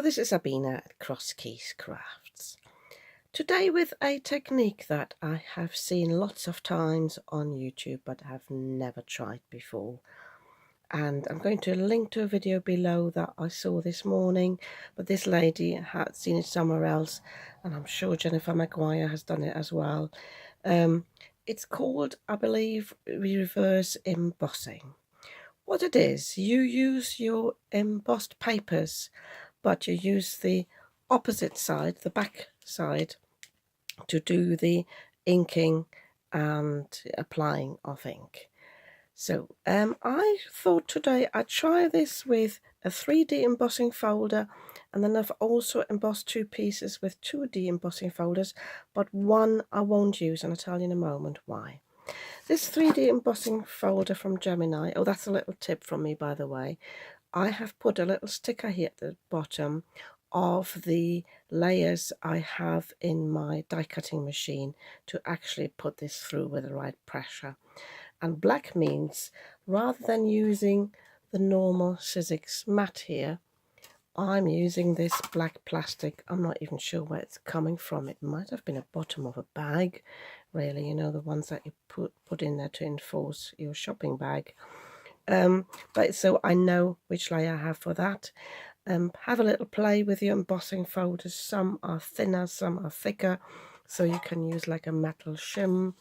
this is Sabina at Cross Keys Crafts. Today with a technique that I have seen lots of times on YouTube but have never tried before. And I'm going to link to a video below that I saw this morning, but this lady had seen it somewhere else, and I'm sure Jennifer Maguire has done it as well. It's called, I believe, reverse embossing. What it is, you use your embossed papers, but you use the opposite side, the back side, to do the inking and applying of ink. So I thought today I'd try this with a 3D embossing folder, and then I've also embossed two pieces with 2D embossing folders, but one I won't use, and I'll tell you in a moment why. This 3D embossing folder from Gemini, oh, that's a little tip from me, by the way. I have put a little sticker here at the bottom of the layers I have in my die cutting machine to actually put this through with the right pressure. And black means, rather than using the normal Sizzix mat here, I'm using this black plastic. I'm not even sure where it's coming from. It might have been a bottom of a bag, really, you know, the ones that you put in there to enforce your shopping bag. But so I know which layer I have for that. Have a little play with your embossing folders. Some are thinner, some are thicker, so you can use like a metal shim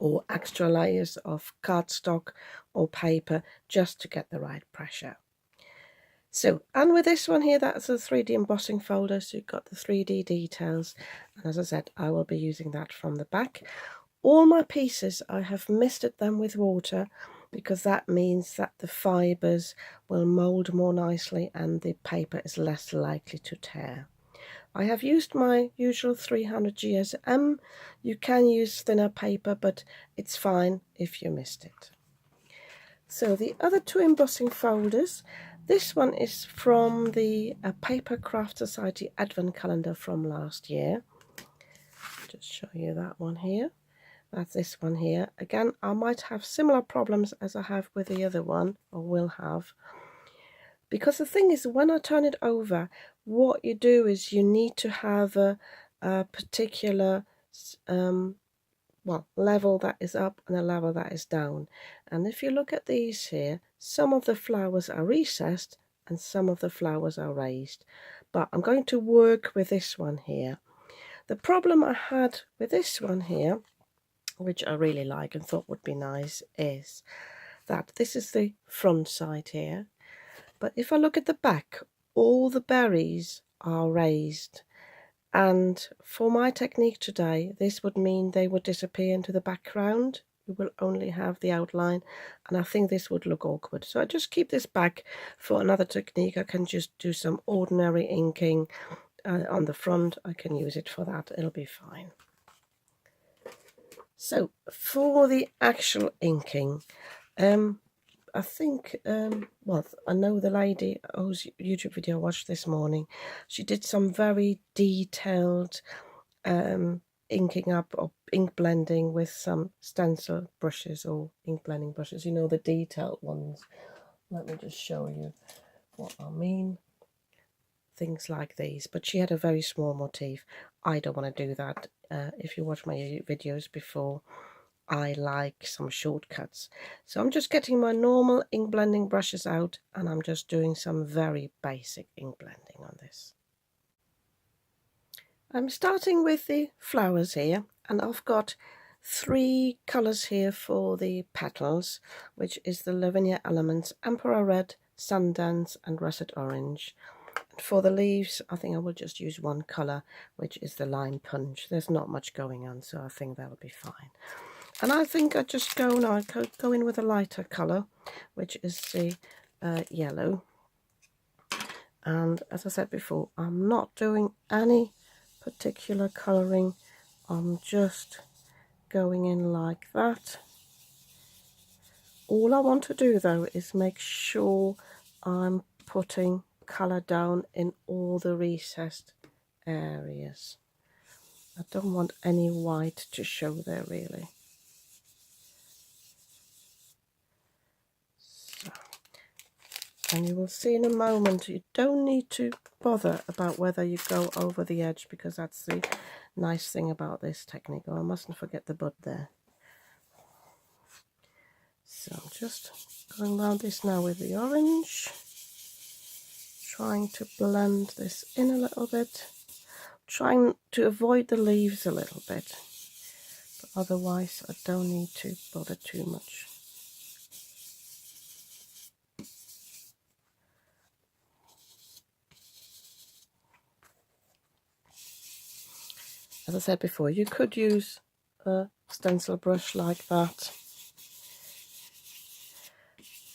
or extra layers of cardstock or paper just to get the right pressure. So, and with this one here, that's a 3D embossing folder, so you've got the 3D details, and as I said, I will be using that from the back. All my pieces, I have misted them with water, because that means that the fibres will mould more nicely and the paper is less likely to tear. I have used my usual 300 GSM. You can use thinner paper, but it's fine if you missed it. So the other two embossing folders, this one is from the Paper Craft Society Advent Calendar from last year. Just show you that one here. That's this one here. Again, I might have similar problems as I have with the other one, or will have. Because the thing is, when I turn it over, what you do is you need to have a particular level that is up and a level that is down. And if you look at these here, some of the flowers are recessed and some of the flowers are raised. But I'm going to work with this one here. The problem I had with this one here, which I really like and thought would be nice, is that this is the front side here. But if I look at the back, all the berries are raised. And for my technique today, this would mean they would disappear into the background. You will only have the outline, and I think this would look awkward. So I just keep this back for another technique. I can just do some ordinary inking on the front. I can use it for that. It'll be fine. So for the actual inking, I think, I know the lady whose YouTube video I watched this morning, she did some very detailed inking up or ink blending with some stencil brushes or ink blending brushes, you know, the detailed ones. Let me just show you what I mean. Things like these, but she had a very small motif. I don't want to do that. If you watch my videos before, I like some shortcuts. So I'm just getting my normal ink blending brushes out, and I'm just doing some very basic ink blending on this. I'm starting with the flowers here, and I've got 3 colours here for the petals, which is the Lavinia Elements, Emperor Red, Sundance and Russet Orange. And for the leaves, I think I will just use one colour, which is the Lime Punch. There's not much going on, so I think that'll be fine. And I think I just go in with a lighter colour, which is the yellow. And as I said before, I'm not doing any particular colouring. I'm just going in like that. All I want to do though is make sure I'm putting colour down in all the recessed areas. I don't want any white to show there really. So And you will see in a moment, you don't need to bother about whether you go over the edge, because that's the nice thing about this technique. Oh, I mustn't forget the bud there. So I'm just going around this now with the orange, trying to blend this in a little bit, trying to avoid the leaves a little bit, but otherwise I don't need to bother too much. As I said before, you could use a stencil brush like that,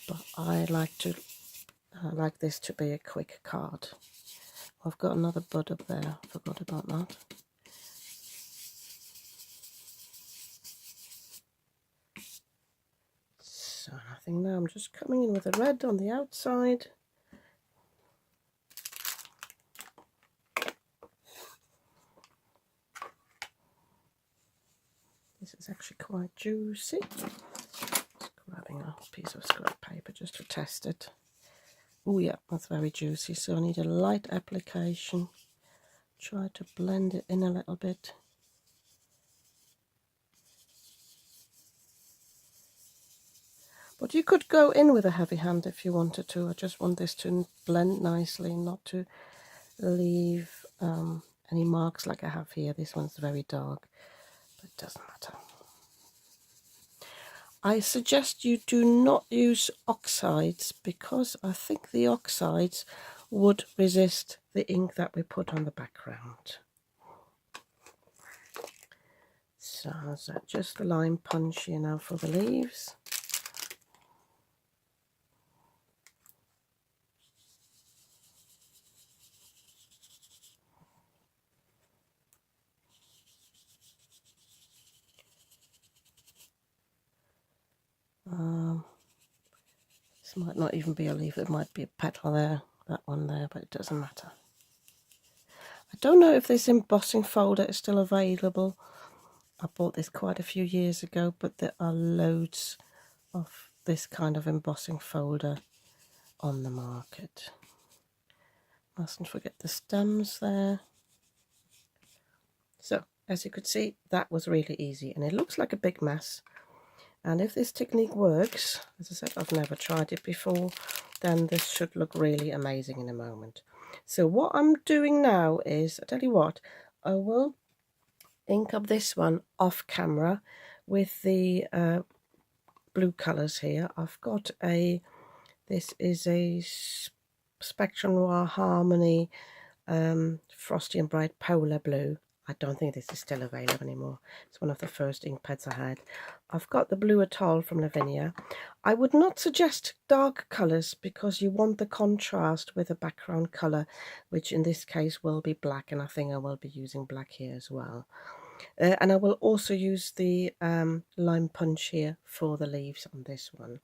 but I like this to be a quick card. I've got another bud up there, I forgot about that. So I think now I'm just coming in with a red on the outside. This is actually quite juicy. Just grabbing a piece of scrap paper just to test it. Oh yeah, that's very juicy, so I need a light application. Try to blend it in a little bit. But you could go in with a heavy hand if you wanted to. I just want this to blend nicely, not to leave any marks like I have here. This one's very dark, but it doesn't matter. I suggest you do not use oxides, because I think the oxides would resist the ink that we put on the background. So is that just the lime punch here now for the leaves? This might not even be a leaf, it might be a petal there, that one there, but it doesn't matter. I don't know if this embossing folder is still available. I bought this quite a few years ago, but there are loads of this kind of embossing folder on the market. Mustn't forget the stems there. So, as you could see, that was really easy, and it looks like a big mess. And if this technique works, as I said, I've never tried it before, then this should look really amazing in a moment. So what I'm doing now is, I tell you what, I will ink up this one off camera with the blue colours here. I've got this is a Spectrum Noir Harmony Frosty and Bright Polar Blue. I don't think this is still available anymore. It's one of the first ink pads I had. I've got the Blue Atoll from Lavinia. I would not suggest dark colours, because you want the contrast with the background colour, which in this case will be black, and I think I will be using black here as well. And I will also use the lime punch here for the leaves on this one.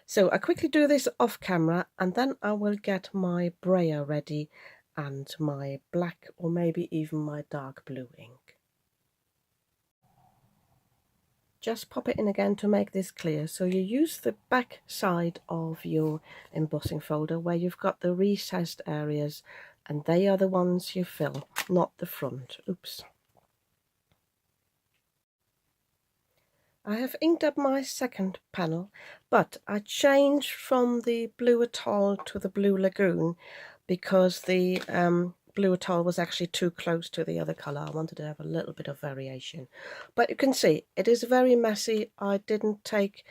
So I quickly do this off camera, and then I will get my brayer ready and my black, or maybe even my dark blue ink. Just pop it in again to make this clear. So you use the back side of your embossing folder where you've got the recessed areas, and they are the ones you fill, not the front. Oops. I have inked up my second panel, but I changed from the Blue Atoll to the Blue Lagoon because the Blue Atoll was actually too close to the other colour. I wanted to have a little bit of variation. But you can see it is very messy. I didn't take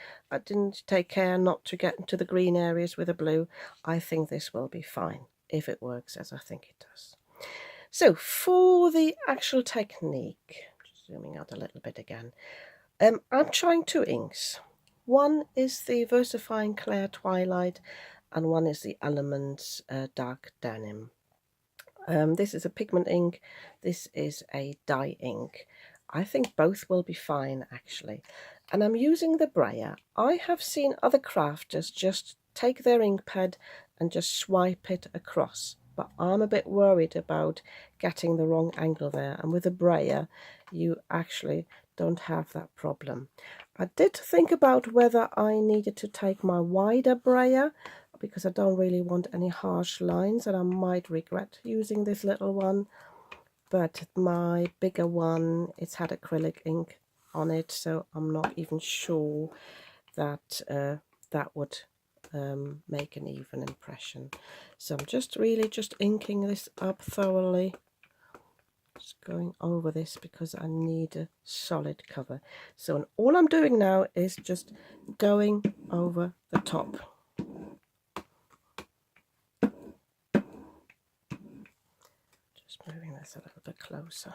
care not to get into the green areas with the blue. I think this will be fine if it works as I think it does. So for the actual technique, just zooming out a little bit again, I'm trying two inks. One is the VersaFine Clair Twilight, and one is the Elements Dark Denim. This is a pigment ink, this is a dye ink. I think both will be fine actually. And I'm using the brayer. I have seen other crafters just take their ink pad and just swipe it across, but I'm a bit worried about getting the wrong angle there, and with a brayer you actually don't have that problem. I did think about whether I needed to take my wider brayer, because I don't really want any harsh lines, and I might regret using this little one. But my bigger one, it's had acrylic ink on it, so I'm not even sure that that would make an even impression. So I'm just really just inking this up thoroughly, just going over this because I need a solid cover. So all I'm doing now is just going over the top. Just moving this a little bit closer.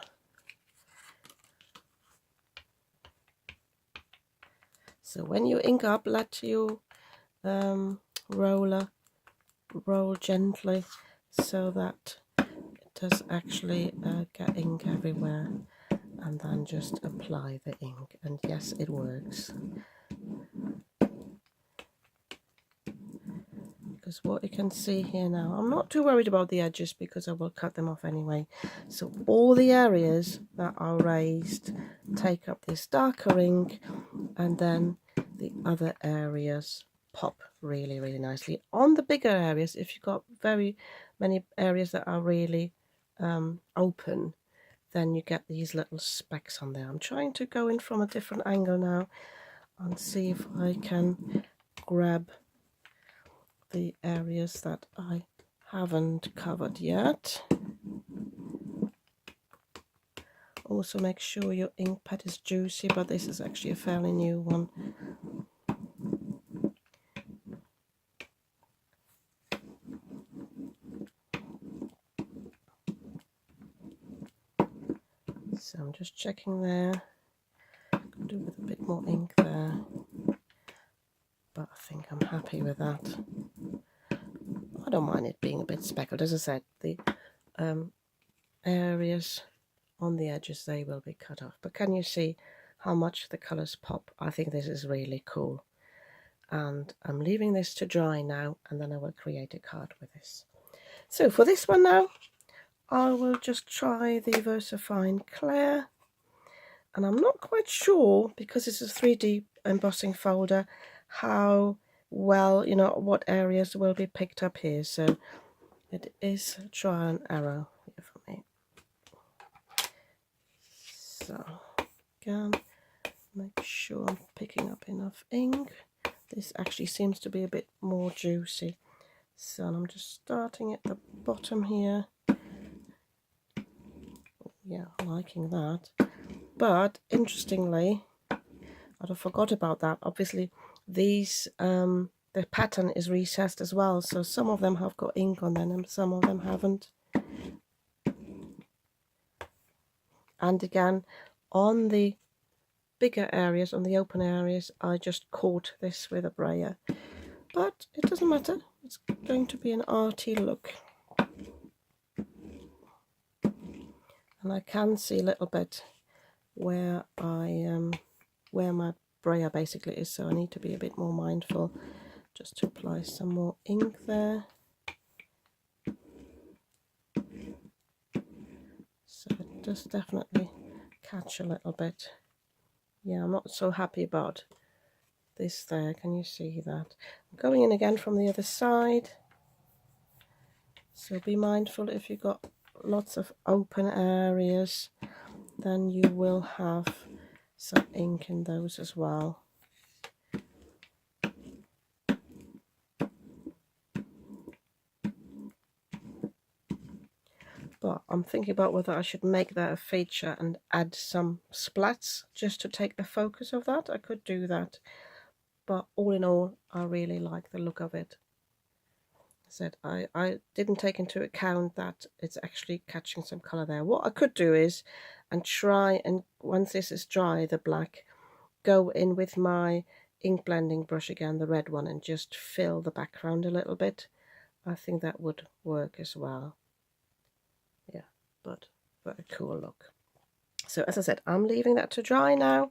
So when you ink up, let your roller roll gently so that it does actually get ink everywhere, and then just apply the ink, and yes, it works. Because what you can see here now, I'm not too worried about the edges because I will cut them off anyway. So all the areas that are raised take up this darker ink, and then the other areas pop really, really nicely. On the bigger areas, if you've got very many areas that are really open, then you get these little specks on there. I'm trying to go in from a different angle now and see if I can grab the areas that I haven't covered yet. Also make sure your ink pad is juicy, but this is actually a fairly new one. So I'm just checking there. Could do with a bit more ink there, but I think I'm happy with that. I don't mind it being a bit speckled. As I said, the areas on the edges, they will be cut off. But can you see how much the colours pop? I think this is really cool. And I'm leaving this to dry now, and then I will create a card with this. So for this one now, I will just try the VersaFine Claire. And I'm not quite sure, because it's a 3D embossing folder, how well, you know, what areas will be picked up here. So it is trial and error here for me. So again, make sure I'm picking up enough ink. This actually seems to be a bit more juicy. So I'm just starting at the bottom here. Yeah, liking that. But interestingly, I forgot about that. Obviously, these the pattern is recessed as well, so some of them have got ink on them and some of them haven't. And again, on the bigger areas, on the open areas, I just caught this with a brayer. But it doesn't matter. It's going to be an arty look. And I can see a little bit where where my brayer basically is, so I need to be a bit more mindful just to apply some more ink there. So it does definitely catch a little bit. Yeah, I'm not so happy about this there. Can you see that? I'm going in again from the other side. So be mindful, if you've got lots of open areas, then you will have some ink in those as well. But I'm thinking about whether I should make that a feature and add some splats just to take the focus of that. I could do that, but all in all, I really like the look of it. I said I didn't take into account that it's actually catching some colour there. What I could do is, and try, and once this is dry, the black, go in with my ink blending brush again, the red one, and just fill the background a little bit. I think that would work as well. Yeah, but a cool look. So as I said, I'm leaving that to dry now.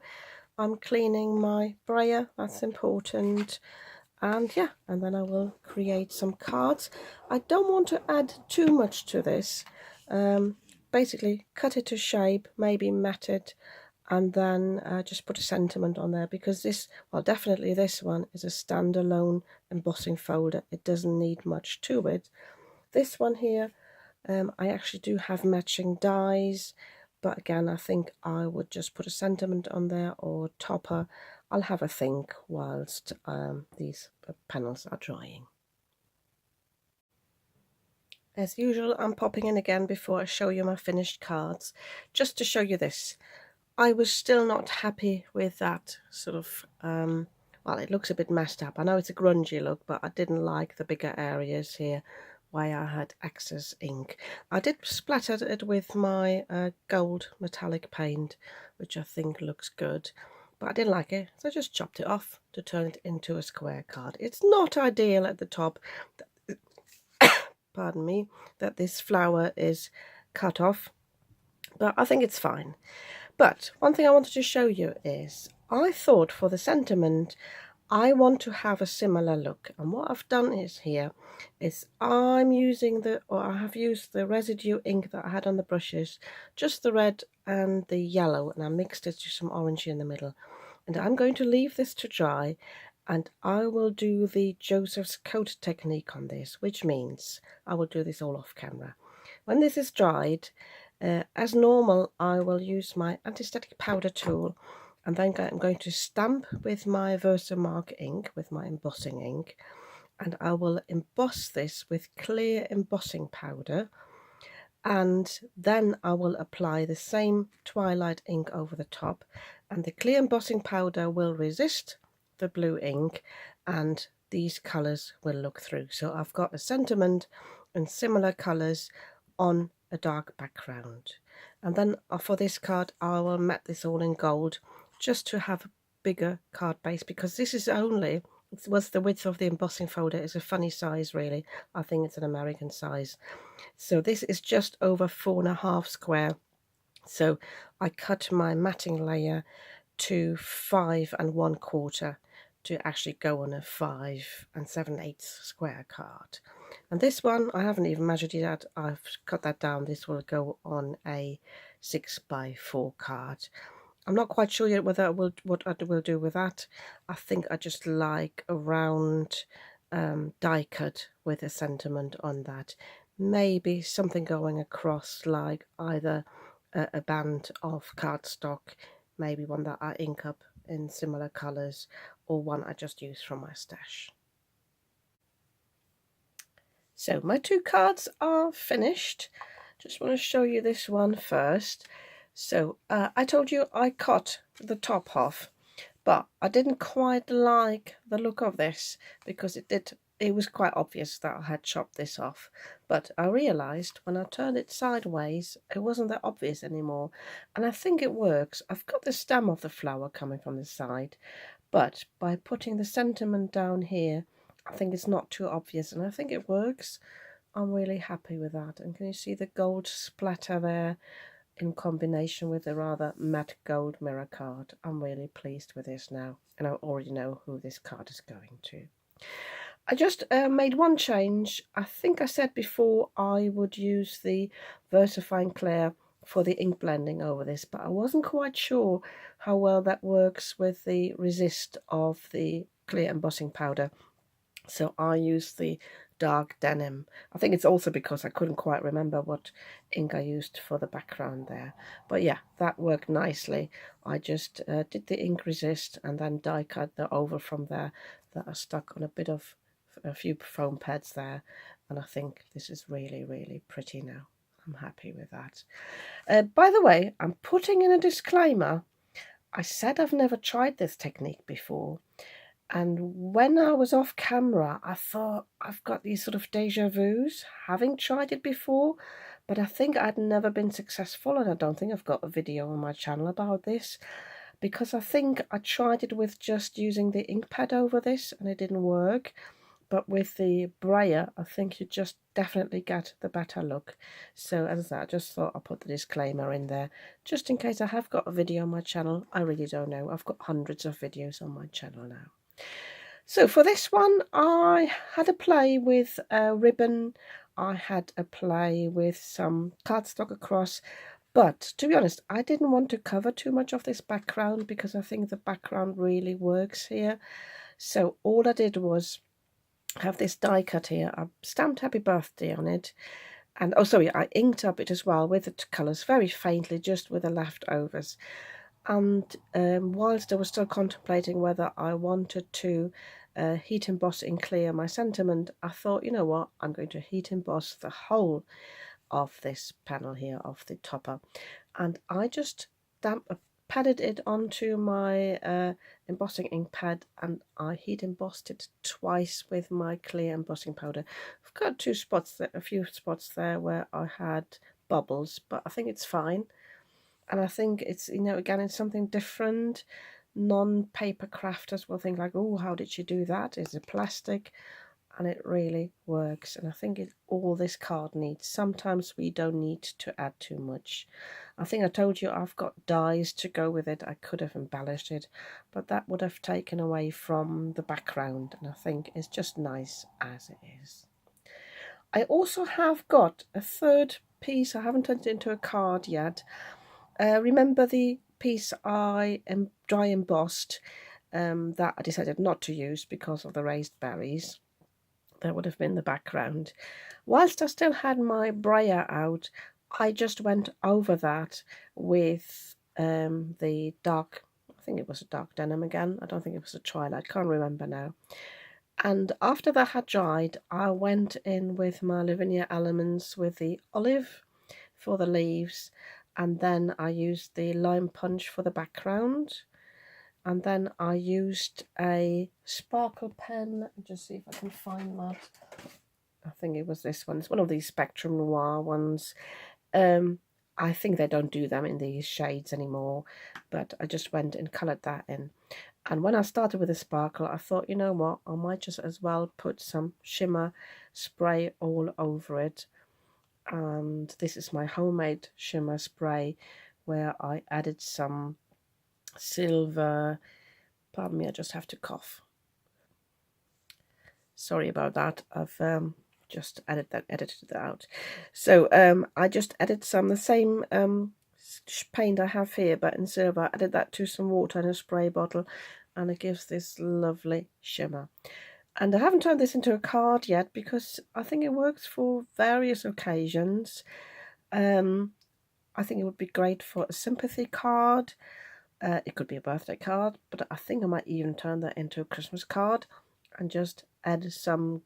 I'm cleaning my brayer, that's important. And yeah, and then I will create some cards. I don't want to add too much to this. Basically cut it to shape, maybe mat it, and then just put a sentiment on there, because this, well, definitely this one is a standalone embossing folder. It doesn't need much to it. This one here, I actually do have matching dies, but again, I think I would just put a sentiment on there or topper. I'll have a think whilst these panels are drying. As usual, I'm popping in again before I show you my finished cards, just to show you this. I was still not happy with that sort of, well, it looks a bit messed up. I know it's a grungy look, but I didn't like the bigger areas here where I had excess ink. I did splatter it with my gold metallic paint, which I think looks good, but I didn't like it, so I just chopped it off to turn it into a square card. It's not ideal at the top, pardon me, that this flower is cut off, but I think it's fine. But one thing I wanted to show you is, I thought for the sentiment, I want to have a similar look. And what I've done is here, is I'm using I have used the residue ink that I had on the brushes, just the red and the yellow, and I mixed it to some orange in the middle. And I'm going to leave this to dry, and I will do the Joseph's coat technique on this, which means I will do this all off camera. When this is dried, as normal, I will use my anti-static powder tool, and then I'm going to stamp with my Versamark ink, with my embossing ink, and I will emboss this with clear embossing powder, and then I will apply the same Twilight ink over the top, and the clear embossing powder will resist the blue ink, and these colours will look through. So I've got a sentiment and similar colours on a dark background. And then for this card, I will matte this all in gold, just to have a bigger card base, because this is only, what's the width of the embossing folder is a funny size really. I think it's an American size. So this is just over 4.5 square. So I cut my matting layer to 5 1/4 to actually go on a 5 7/8 square card. And this one, I haven't even measured it out. I've cut that down. This will go on a 6x4 card. I'm not quite sure yet whether what I will do with that. I think I just like a round die cut with a sentiment on that. Maybe something going across, like either a band of cardstock, maybe one that I ink up in similar colours, or one I just use from my stash. So my 2 cards are finished. Just want to show you this one first. So I told you I cut the top off, but I didn't quite like the look of this, because it was quite obvious that I had chopped this off. But I realised when I turned it sideways, it wasn't that obvious anymore, and I think it works. I've got the stem of the flower coming from the side, but by putting the sentiment down here, I think it's not too obvious, and I think it works. I'm really happy with that. And can you see the gold splatter there in combination with the rather matte gold mirror card? I'm really pleased with this now, and I already know who this card is going to. I just made one change. I think I said before I would use the VersaFine Clear for the ink blending over this, but I wasn't quite sure how well that works with the resist of the clear embossing powder. So I used the dark denim. I think it's also because I couldn't quite remember what ink I used for the background there. But yeah, that worked nicely. I just did the ink resist and then die cut the over from there that I stuck on a few foam pads there. And I think this is really, really pretty now. I'm happy with that. By the way, I'm putting in a disclaimer. I said I've never tried this technique before. And when I was off camera, I thought I've got these sort of deja vus, having tried it before, but I think I'd never been successful, and I don't think I've got a video on my channel about this, because I think I tried it with just using the ink pad over this, and it didn't work. But with the brayer, I think you just definitely get the better look. So as I said, I just thought I'd put the disclaimer in there, just in case I have got a video on my channel. I really don't know. I've got hundreds of videos on my channel now. So for this one, I had a play with a ribbon. I had a play with some cardstock across, But to be honest, I didn't want to cover too much of this background because I think the background really works here. So all I did was have this die cut here. I stamped happy birthday on it. And oh, sorry, I inked up it as well with the colours very faintly, just with the leftovers. And whilst I was still contemplating whether I wanted to heat emboss in clear my sentiment, I thought, you know what, I'm going to heat emboss the whole of this panel here, of the topper. And I just padded it onto my embossing ink pad, and I heat embossed it twice with my clear embossing powder. I've got a few spots there where I had bubbles, but I think it's fine. And I think it's, again, it's something different. Non-paper crafters will think like, oh, how did she do that? Is it plastic? And it really works. And I think all this card needs. Sometimes we don't need to add too much. I think I told you I've got dies to go with it. I could have embellished it, but that would have taken away from the background, and I think it's just nice as it is. I also have got a third piece. I haven't turned it into a card yet. Remember the piece I dry embossed that I decided not to use because of the raised berries? That would have been the background. Whilst I still had my brayer out, I just went over that with the dark, I think it was a dark denim again. I don't think it was a twilight, can't remember now. And after that had dried, I went in with my Lavinia Elements with the olive for the leaves, and then I used the lime punch for the background. And then I used a sparkle pen. Let me just see if I can find that. I think it was this one. It's one of these Spectrum Noir ones. I think they don't do them in these shades anymore, but I just went and coloured that in. And when I started with the sparkle, I thought, you know what, I might just as well put some shimmer spray all over it. And this is my homemade shimmer spray, where I added some silver. Pardon me, I just have to cough. Sorry about that. I've just edited that out. So I just added the same paint I have here, but in silver. I added that to some water in a spray bottle, and it gives this lovely shimmer. And I haven't turned this into a card yet because I think it works for various occasions. I think it would be great for a sympathy card. It could be a birthday card, but I think I might even turn that into a Christmas card and just add some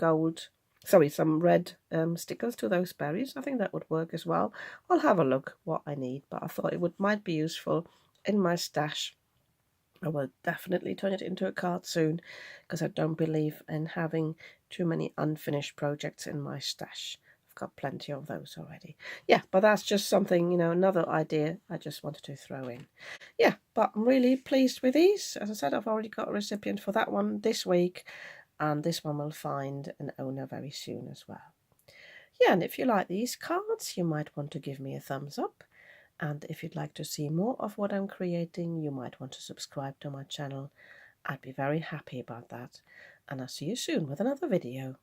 red stickers to those berries. I think that would work as well. I'll have a look what I need, but I thought it might be useful in my stash. I will definitely turn it into a card soon because I don't believe in having too many unfinished projects in my stash. I've got plenty of those already. Yeah, but that's just something, another idea I just wanted to throw in. Yeah, but I'm really pleased with these. As I said, I've already got a recipient for that one this week, and this one will find an owner very soon as well. Yeah, and if you like these cards, you might want to give me a thumbs up. And if you'd like to see more of what I'm creating, you might want to subscribe to my channel. I'd be very happy about that. And I'll see you soon with another video.